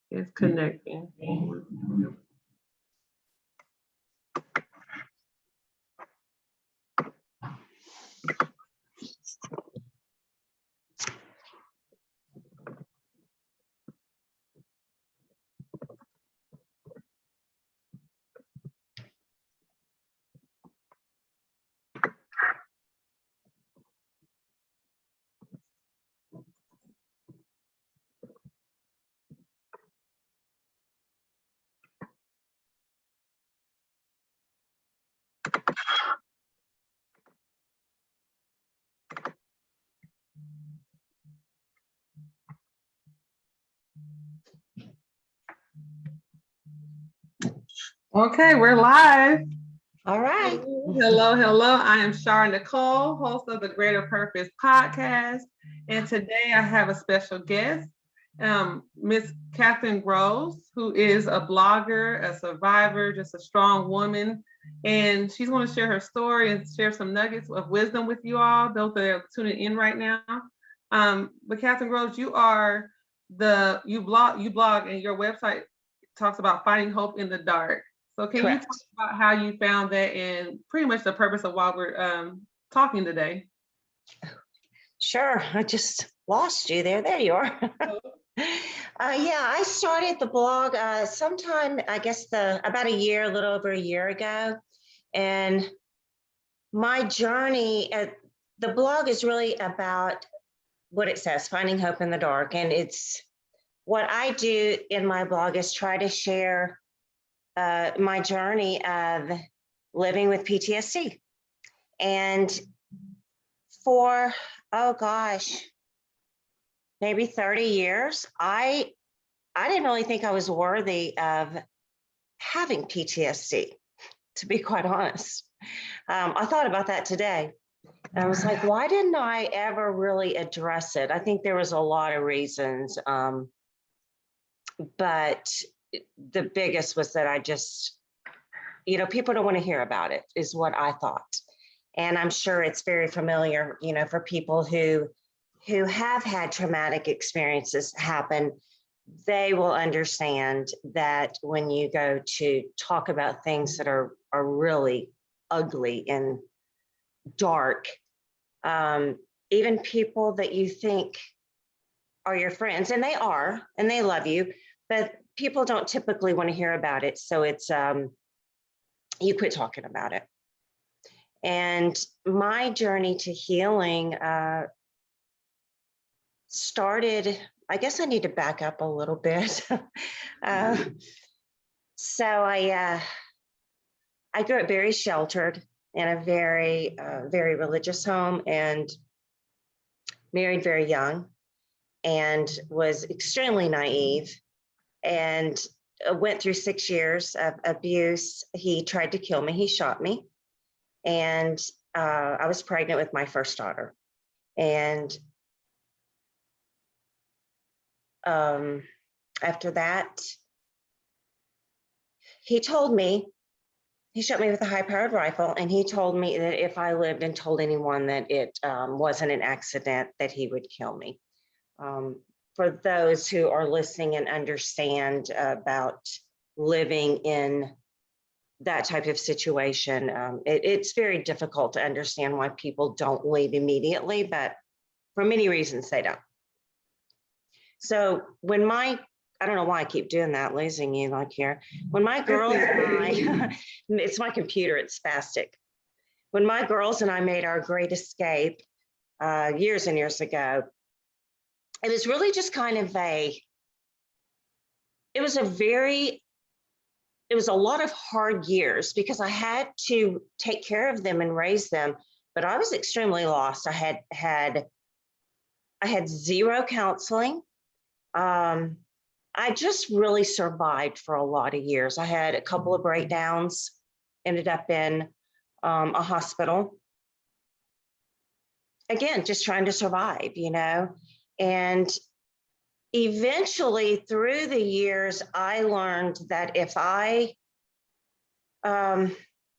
It's connecting. Okay, we're live. All right. Hello, hello. I am Shar Nicole, host of the GreatHER Purpose Podcast. And today I have a special guest, Miss Catherine Groves, who is a blogger, a survivor, just a strong woman. And she's going to share her story and share some nuggets of wisdom with you all, those that are tuning in right now. But Catherine Groves, you blog, and your website talks about finding hope in the dark. So can Correct. you talk about how you found that and pretty much the purpose of why we're talking today? Sure. I just lost you there. There you are. I started the blog sometime, I guess about a little over a year ago. And my journey, the blog is really about what it says, finding hope in the dark. And it's what I do in my blog is try to share my journey of living with PTSD. And for, maybe 30 years, I didn't really think I was worthy of having PTSD, to be quite honest. I thought about that today. And I was like, why didn't I ever really address it? I think there was a lot of reasons. But the biggest was that I just, people don't want to hear about it, is what I thought. And I'm sure it's very familiar, for people who have had traumatic experiences happen. They will understand that when you go to talk about things that are really ugly and dark, even people that you think are your friends, and they are, and they love you, but people don't typically want to hear about it. So it's, you quit talking about it. And my journey to healing started, I guess I need to back up a little bit. So I grew up very sheltered in a very, very religious home, and married very young, and was extremely naive, and went through 6 years of abuse. He tried to kill me. He shot me. And I was pregnant with my first daughter. And after that, he shot me with a high-powered rifle, and he told me that if I lived and told anyone that it wasn't an accident, that he would kill me. For those who are listening and understand about living in that type of situation, it's very difficult to understand why people don't leave immediately, but for many reasons they don't. So when I don't know why I keep doing that, losing you like here. When my girls and I, it's my computer, it's spastic. When my girls and I made our great escape years and years ago, it was really just kind of it was a lot of hard years because I had to take care of them and raise them, but I was extremely lost. I had zero counseling. I just really survived for a lot of years. I had a couple of breakdowns, ended up in a hospital. Again, just trying to survive, and eventually through the years, I learned that if I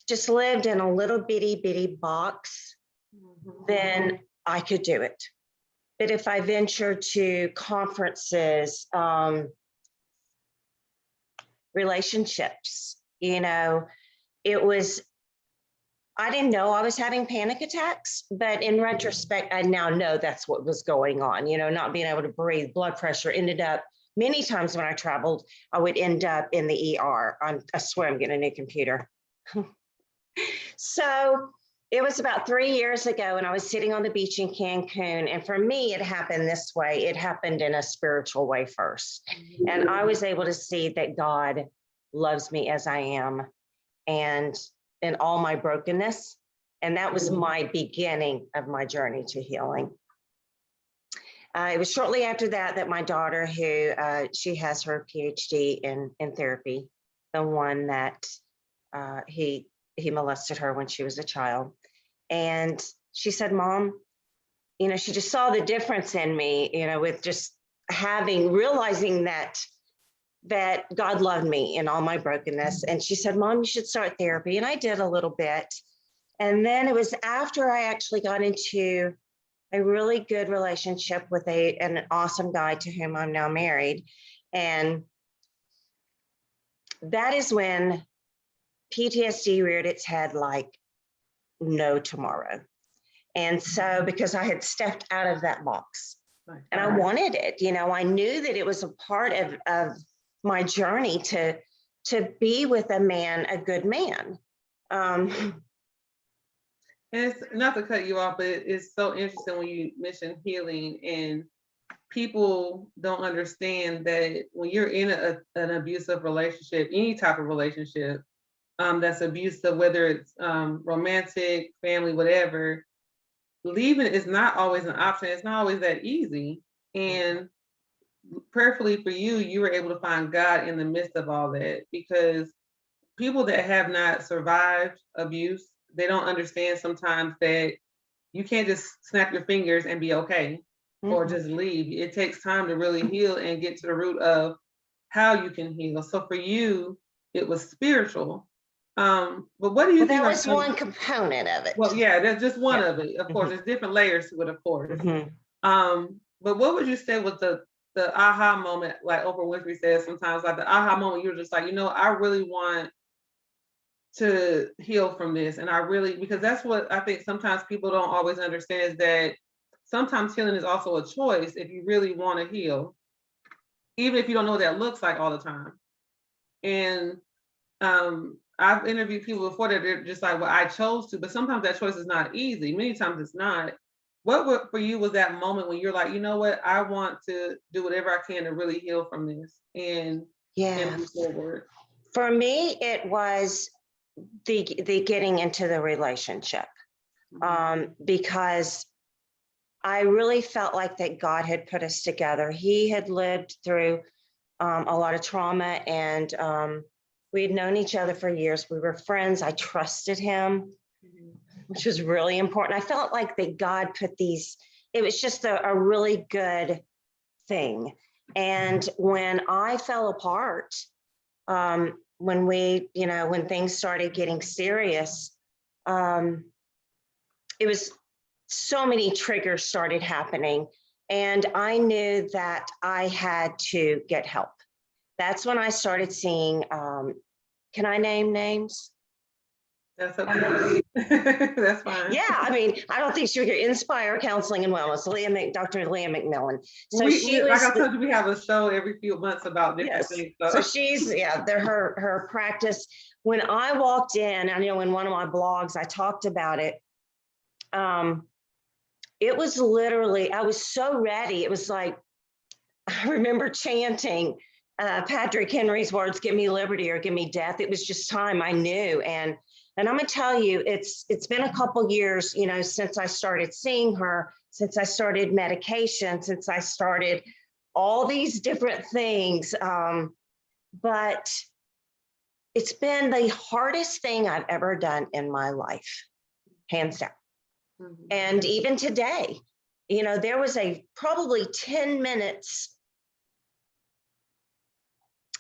just lived in a little bitty box, then I could do it. But if I ventured to conferences, relationships, it was, I didn't know I was having panic attacks, but in retrospect, I now know that's what was going on, not being able to breathe, blood pressure, ended up many times when I traveled, I would end up in the ER. I swear I'm getting a new computer. So it was about 3 years ago, and I was sitting on the beach in Cancun. And for me, it happened this way. It happened in a spiritual way first. And I was able to see that God loves me as I am and in all my brokenness. And that was my beginning of my journey to healing. It was shortly after that my daughter, who she has her Ptsd in therapy, the one that he molested her when she was a child. And she said, Mom, she just saw the difference in me, with just realizing that God loved me in all my brokenness. And she said, Mom, you should start therapy. And I did a little bit. And then it was after I actually got into a really good relationship with an awesome guy to whom I'm now married. And that is when PTSD reared its head like no tomorrow. And so, because I had stepped out of that box and I wanted it, I knew that it was a part of my journey to be with a man, a good man. And it's not to cut you off, but it's so interesting when you mention healing, and people don't understand that when you're in an abusive relationship, any type of relationship that's abusive, whether it's romantic, family, whatever, leaving is not always an option. It's not always that easy. And prayerfully for you, you were able to find God in the midst of all that, because people that have not survived abuse, they don't understand sometimes that you can't just snap your fingers and be okay or just leave. It takes time to really heal and get to the root of how you can heal. So for you, it was spiritual. But what do you think? That was one component of it. Well, yeah, that's just one of it. Of course, there's different layers to it, of course. But what would you say was the aha moment, like Oprah Winfrey says sometimes, like the aha moment, you're just like, I really want to heal from this. And because that's what I think sometimes people don't always understand, is that sometimes healing is also a choice if you really want to heal, even if you don't know what that looks like all the time. And I've interviewed people before that they're just like, well, I chose to, but sometimes that choice is not easy. Many times it's not. What for you was that moment when you're like, you know what, I want to do whatever I can to really heal from this and move forward? For me, it was the getting into the relationship, because I really felt like that God had put us together. He had lived through a lot of trauma, and we had known each other for years. We were friends. I trusted him, which was really important. I felt like that God put it was just a really good thing. And when I fell apart, when things started getting serious, it was so many triggers started happening. And I knew that I had to get help. That's when I started seeing, can I name names? That's okay. That's fine. Yeah, I don't think she would hear Inspire Counseling and Wellness, Dr. Leah McMillan. So like I told you, we have a show every few months about different things. So she's, her practice. When I walked in, I know in one of my blogs, I talked about it. It was literally, I was so ready. It was like, I remember chanting Patrick Henry's words, "Give me liberty or give me death." It was just time. I knew. And I'm going to tell you, it's been a couple years, since I started seeing her, since I started medication, since I started all these different things. But it's been the hardest thing I've ever done in my life, hands down. And even today, there was probably 10 minutes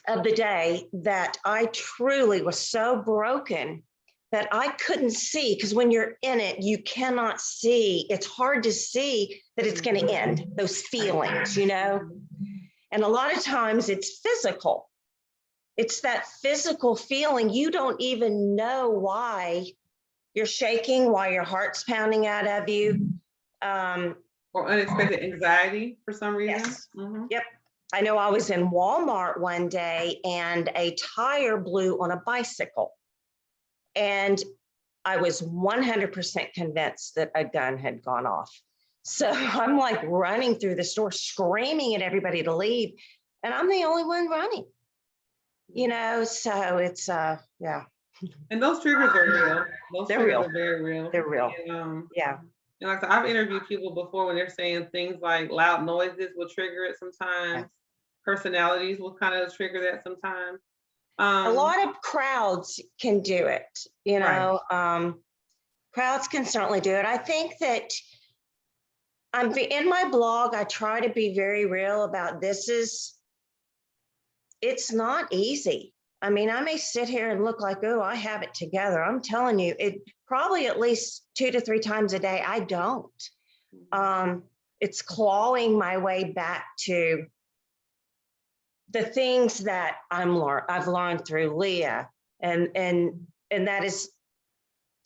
of the day that I truly was so broken that I couldn't see, because when you're in it, you cannot see. It's hard to see that it's going to end, those feelings, you know? And a lot of times it's physical. It's that physical feeling. You don't even know why you're shaking, why your heart's pounding out of you. Or unexpected anxiety for some reason. Yes. Yep. I know I was in Walmart one day and a tire blew on a bicycle. And I was 100% convinced that a gun had gone off. So I'm like running through the store, screaming at everybody to leave. And I'm the only one running, you know? So it's, yeah. And those triggers are real. Those They're triggers real. are very real. They're real. And, yeah. And like I said, I've interviewed people before when they're saying things like loud noises will trigger it sometimes. Yeah. Personalities will kind of trigger that sometimes. A lot of crowds can do it, you know. Right. Crowds can certainly do it. I think that in my blog, I try to be very real about it's not easy. I mean, I may sit here and look like, oh, I have it together. I'm telling you, it probably at least 2 to 3 times a day, I don't. It's clawing my way back to the things that I've learned through Leah, and that is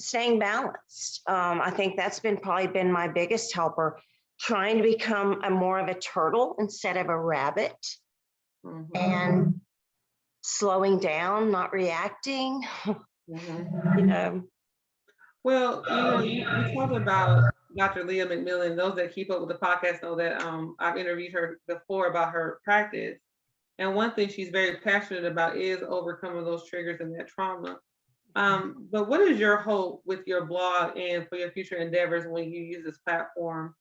staying balanced. I think that's probably been my biggest helper, trying to become more of a turtle instead of a rabbit, and slowing down, not reacting. You know. Well, you talked about Dr. Leah McMillan. Those that keep up with the podcast know that I've interviewed her before about her practice. And one thing she's very passionate about is overcoming those triggers and that trauma. But what is your hope with your blog and for your future endeavors when you use this platform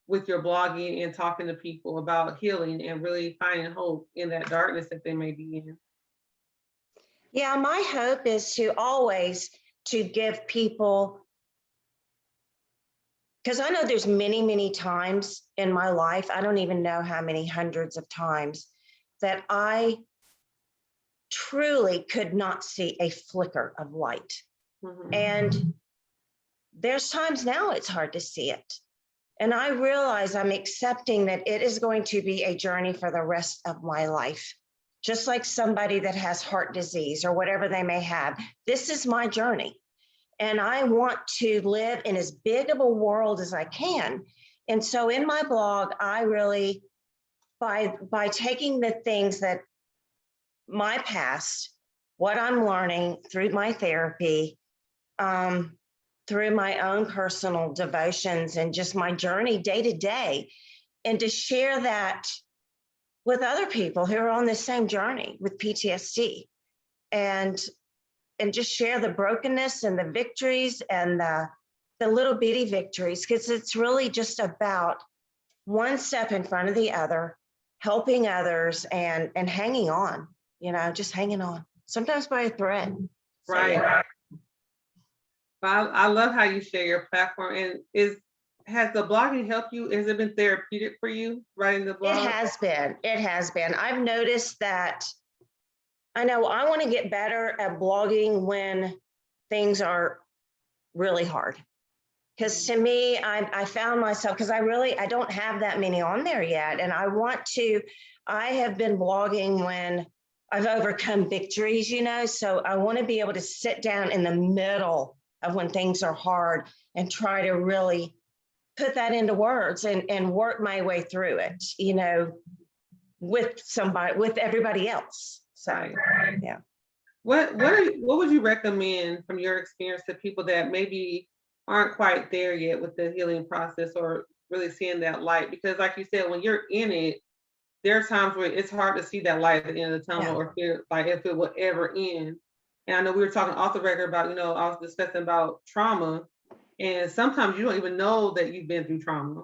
with your blogging and talking to people about healing and really finding hope in that darkness that they may be in? Yeah, my hope is to always to give people, because I know there's many, many times in my life, I don't even know how many hundreds of times, that I truly could not see a flicker of light. And there's times now it's hard to see it. And I realize I'm accepting that it is going to be a journey for the rest of my life. Just like somebody that has heart disease or whatever they may have, this is my journey. And I want to live in as big of a world as I can. And so in my blog, I really, by taking the things that my past, what I'm learning through my therapy, through my own personal devotions and just my journey day to day, and to share that with other people who are on the same journey with PTSD, and just share the brokenness and the victories and the little bitty victories, because it's really just about one step in front of the other, helping others and hanging on, you know, just hanging on, sometimes by a thread. Right. So, yeah. I love how you share your platform. And has the blogging helped you? Has it been therapeutic for you, writing the blog? It has been. It has been. I've noticed that. I know I want to get better at blogging when things are really hard. Because to me, I found myself, because I don't have that many on there yet. And I have been blogging when I've overcome victories, you know, so I want to be able to sit down in the middle of when things are hard and try to really put that into words and work my way through it, you know, with everybody else. So, yeah. What would you recommend from your experience to people that maybe aren't quite there yet with the healing process or really seeing that light? Because like you said, when you're in it, there are times where it's hard to see that light at the end of the tunnel, or feel like if it will ever end. And I know we were talking off the record about, you know, I was discussing about trauma, and sometimes you don't even know that you've been through trauma.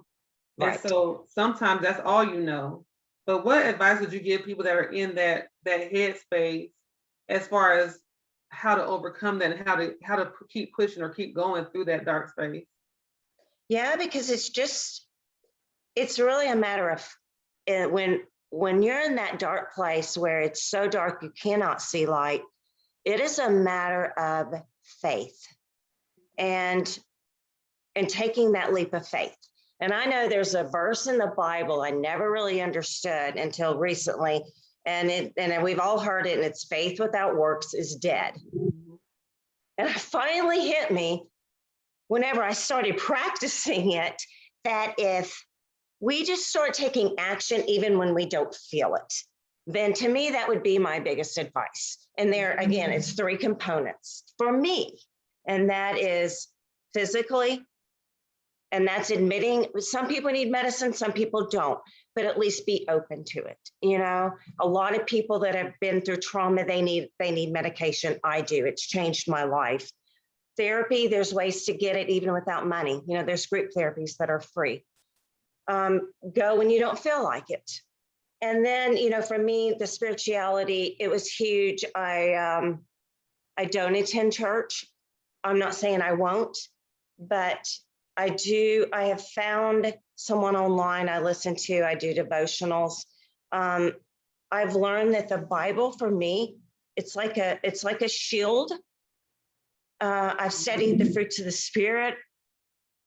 Right. And so sometimes that's all you know. But what advice would you give people that are in that headspace as far as how to overcome that and how to keep pushing or keep going through that dark space? Yeah, because it's really a matter of when you're in that dark place where it's so dark you cannot see light, it is a matter of faith and taking that leap of faith. And I know there's a verse in the Bible I never really understood until recently, and we've all heard it, and it's faith without works is dead. And it finally hit me whenever I started practicing it, that if we just start taking action even when we don't feel it, then to me, that would be my biggest advice. And there, again, it's 3 components for me. And that is physically, and that's admitting some people need medicine, some people don't, but at least be open to it. You know, a lot of people that have been through trauma, they need medication. I do. It's changed my life. Therapy, there's ways to get it even without money. You know, there's group therapies that are free. Go when you don't feel like it. And then, you know, for me, the spirituality, it was huge. I don't attend church. I'm not saying I won't, but I do. I have found someone online I listen to. I do devotionals. I've learned that the Bible for me, it's like a shield. I've studied the fruits of the Spirit.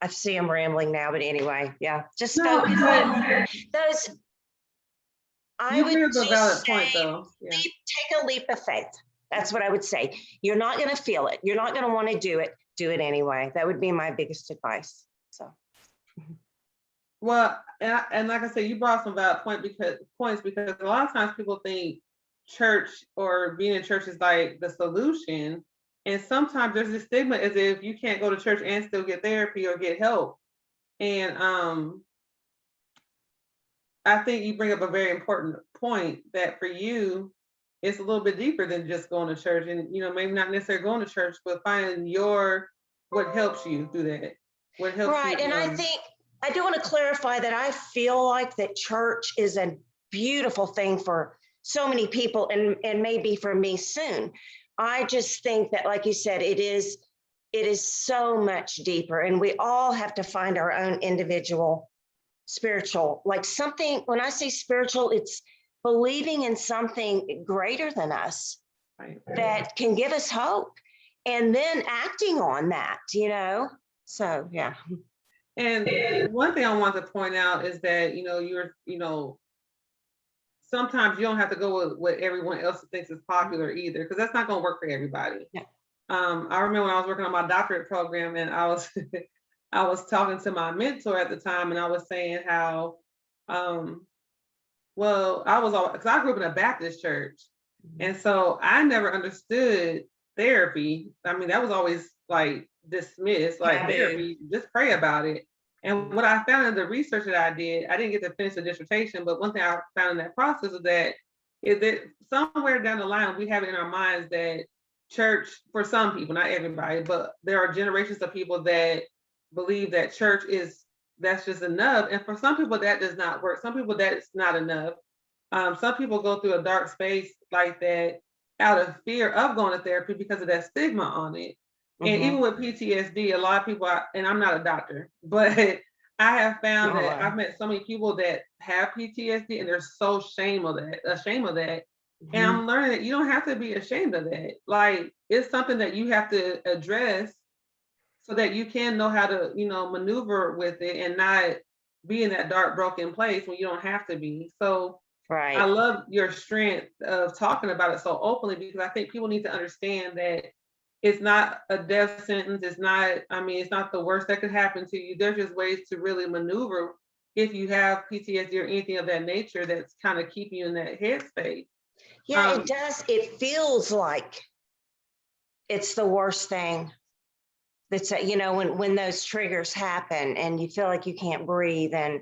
I see I'm rambling now, but anyway, yeah, just focus on those. You bring up a valid point, though. Yeah. Take a leap of faith. That's what I would say. You're not going to feel it. You're not going to want to do it. Do it anyway. That would be my biggest advice. So. Well, and like I said, you brought some valid points because a lot of times people think church or being in church is like the solution. And sometimes there's this stigma as if you can't go to church and still get therapy or get help. And I think you bring up a very important point that for you, it's a little bit deeper than just going to church, and you know, maybe not necessarily going to church, but finding what helps you do that. What helps right. you. And I think I do want to clarify that I feel like that church is a beautiful thing for so many people, and maybe for me soon. I just think that, like you said, it is so much deeper, and we all have to find our own individual spiritual, like something. When I say spiritual, it's believing in something greater than us, right, that can give us hope, and then acting on that, you know? So, yeah. And one thing I want to point out is that, sometimes you don't have to go with what everyone else thinks is popular either, because that's not going to work for everybody. Yeah. I remember when I was working on my doctorate program, and I was I was talking to my mentor at the time, and I was saying how, well, because I grew up in a Baptist church, and so I never understood therapy. I mean, that was always like dismissed, like therapy, just pray about it. And what I found in the research that I did, I didn't get to finish the dissertation, but one thing I found in that process is that somewhere down the line, we have it in our minds that church, for some people, not everybody, but there are generations of people that believe that church that's just enough. And for some people, that does not work. Some people, that's not enough. Some people go through a dark space like that out of fear of going to therapy because of that stigma on it. And even with PTSD, a lot of people, and I'm not a doctor, but I have found that I've met so many people that have PTSD and they're so ashamed of that. And I'm learning that you don't have to be ashamed of that. Like, it's something that you have to address so that you can know how to, maneuver with it and not be in that dark, broken place when you don't have to be. So right. I love your strength of talking about it so openly, because I think people need to understand that it's not a death sentence. It's not the worst that could happen to you. There's just ways to really maneuver if you have PTSD or anything of that nature that's kind of keeping you in that headspace. Yeah, it does. It feels like it's the worst thing. That's, when those triggers happen and you feel like you can't breathe. And,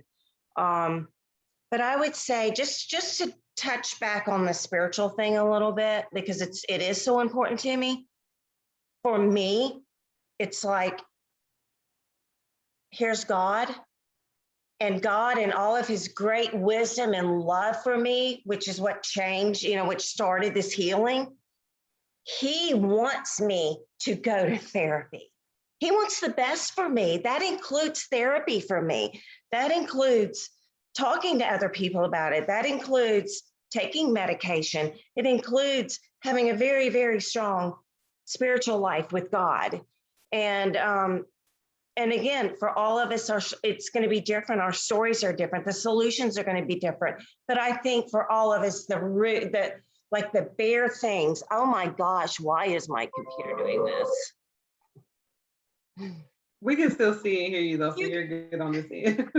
but I would say just to touch back on the spiritual thing a little bit, because it is so important to me. For me, it's like, here's God, and God in all of his great wisdom and love for me, which is what changed, which started this healing. He wants me to go to therapy. He wants the best for me. That includes therapy for me. That includes talking to other people about it. That includes taking medication. It includes having a very, very strong spiritual life with God. And again, for all of us, it's going to be different. Our stories are different. The solutions are going to be different. But I think for all of us, the bare things. Oh my gosh, why is my computer doing this? We can still see and hear you though, so you're good on this end.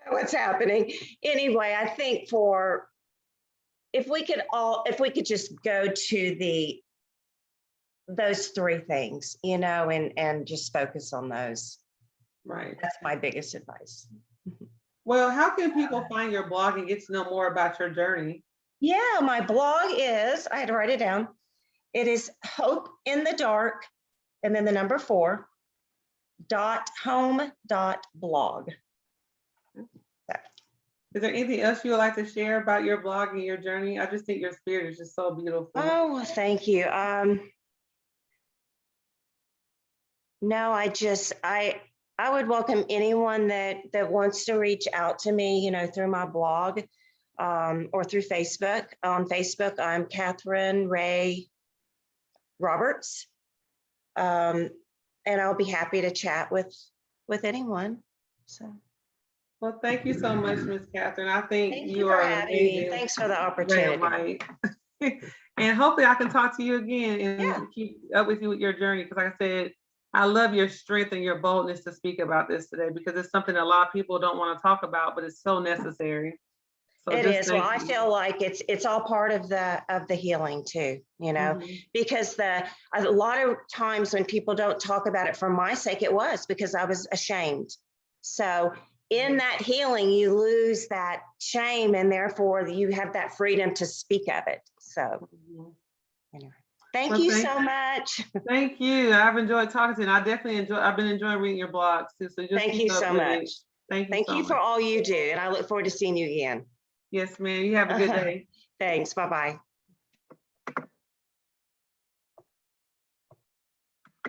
What's happening? Anyway, I think if we could just go to those three things, and just focus on those. Right. That's my biggest advice. Well, how can people find your blog and get to know more about your journey? Yeah, my blog is, I had to write it down. It is Hope in the Dark, and then the number 4.home.blog. Is there anything else you would like to share about your blog and your journey? I just think your spirit is just so beautiful. Oh, thank you. No, I would welcome anyone that wants to reach out to me, through my blog, or through Facebook. On Facebook, I'm Catherine Ray Roberts, and I'll be happy to chat with anyone. So. Well, thank you so much, Miss Catherine. I think Thank you for are having amazing. me. Thanks for the opportunity. Right. And hopefully I can talk to you again and keep up with you with your journey. Because like I said, I love your strength and your boldness to speak about this today, because it's something that a lot of people don't want to talk about, but it's so necessary. So it is. Well, I feel like it's all part of the healing too, because a lot of times when people don't talk about it, for my sake, it was because I was ashamed. So in that healing, you lose that shame, and therefore you have that freedom to speak of it. So anyway, thank you so much. Thank you. I've enjoyed talking to you, and I've been enjoying reading your blogs too. So just thank you so much. Thank you for all you do, and I look forward to seeing you again. Yes, ma'am. You have a good day. Thanks. Bye-bye.